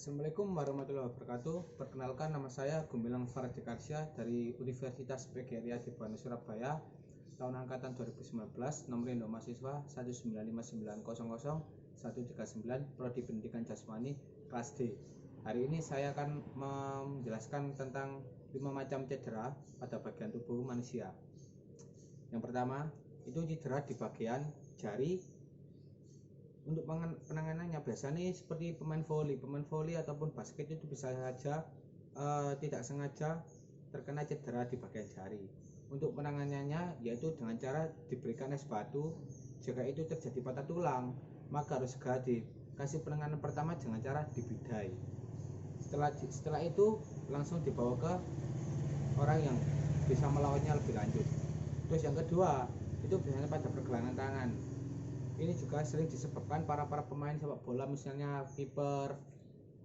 Assalamualaikum warahmatullahi wabarakatuh. Perkenalkan, nama saya Gumilang Fardikarsia dari Universitas Pgri di Bandung, Surabaya. Tahun angkatan 2019, nomor induk mahasiswa 195900139, Prodi Pendidikan Jasmani, kelas D. Hari ini saya akan menjelaskan tentang 5 macam cedera pada bagian tubuh manusia. Yang pertama, itu cedera di bagian jari. Untuk penanganannya biasanya seperti pemain voli ataupun basket itu bisa saja tidak sengaja terkena cedera di bagian jari. Untuk penanganannya yaitu dengan cara diberikan es batu. Jika itu terjadi patah tulang, maka harus segera dikasih penanganan pertama dengan cara dibidai. Setelah itu langsung dibawa ke orang yang bisa melawannya lebih lanjut. Terus yang kedua, itu biasanya pada pergelangan tangan. Ini juga sering disebabkan para pemain sepak bola, misalnya kiper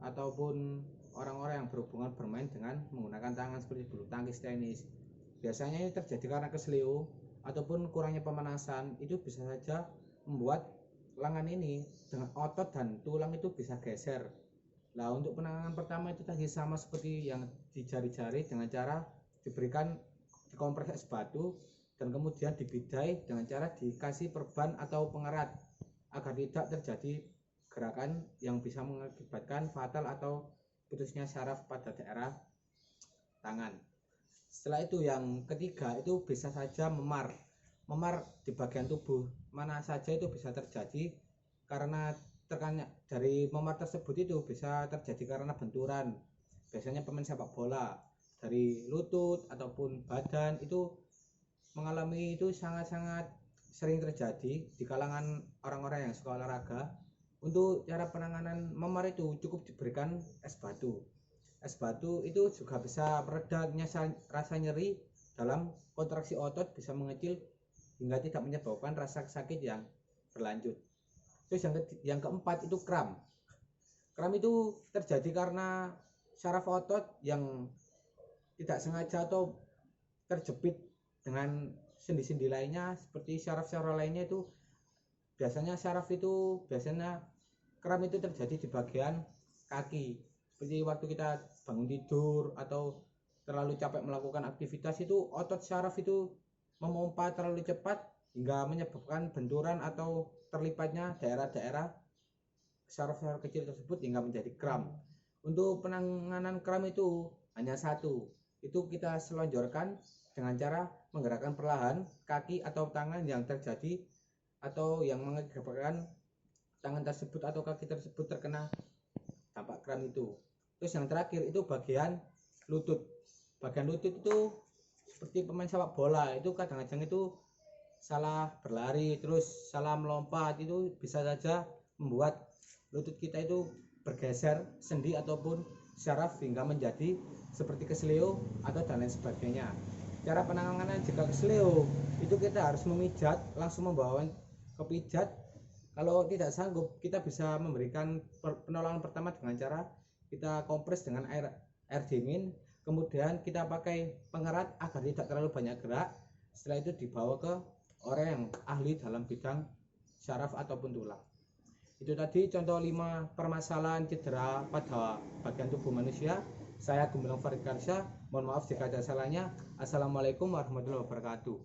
ataupun orang-orang yang berhubungan bermain dengan menggunakan tangan seperti bulu tangkis, tenis. Biasanya ini terjadi karena keselio ataupun kurangnya pemanasan. Itu bisa saja membuat lengan ini dengan otot dan tulang itu bisa geser. Nah, untuk penanganan pertama itu tadi sama seperti yang di jari-jari, dengan cara diberikan dikompres es batu dan kemudian dibidai dengan cara dikasih perban atau pengerat agar tidak terjadi gerakan yang bisa mengakibatkan fatal atau putusnya syaraf pada daerah tangan. Setelah itu yang ketiga, itu bisa saja memar di bagian tubuh mana saja itu bisa terjadi karena terkena dari memar tersebut. Itu bisa terjadi karena benturan, biasanya pemain sepak bola dari lutut ataupun badan itu mengalami. Itu sangat-sangat sering terjadi di kalangan orang-orang yang suka olahraga. Untuk cara penanganan memar itu cukup diberikan es batu. Es batu itu juga bisa meredam rasa nyeri dalam kontraksi otot, bisa mengecil hingga tidak menyebabkan rasa sakit yang berlanjut. Terus yang keempat itu kram. Kram itu terjadi karena saraf otot yang tidak sengaja atau terjepit dengan sendi-sendi lainnya seperti syaraf-syaraf lainnya. Itu biasanya kram itu terjadi di bagian kaki, seperti waktu kita bangun tidur atau terlalu capek melakukan aktivitas, itu otot syaraf itu memompa terlalu cepat hingga menyebabkan benturan atau terlipatnya daerah-daerah syaraf-syaraf kecil tersebut hingga menjadi kram. Untuk penanganan kram itu hanya satu, itu kita selonjorkan dengan cara menggerakkan perlahan kaki atau tangan yang terjadi atau yang mengakibatkan tangan tersebut atau kaki tersebut terkena dampak kram itu. Terus yang terakhir itu bagian lutut. Bagian lutut itu seperti pemain sepak bola, itu kadang-kadang itu salah berlari terus salah melompat, itu bisa saja membuat lutut kita itu bergeser sendi ataupun syaraf hingga menjadi seperti keselio atau dan lain sebagainya. Cara penanganan jika keselio itu kita harus memijat, langsung membawa ke pijat. Kalau tidak sanggup, kita bisa memberikan penolongan pertama dengan cara kita kompres dengan air dingin, kemudian kita pakai pengerat agar tidak terlalu banyak gerak. Setelah itu dibawa ke orang yang ahli dalam bidang syaraf ataupun tulang. Itu tadi contoh 5 permasalahan cedera pada bagian tubuh manusia. Saya Gumilang Fardikarsia, mohon maaf jika ada salahnya. Assalamualaikum warahmatullahi wabarakatuh.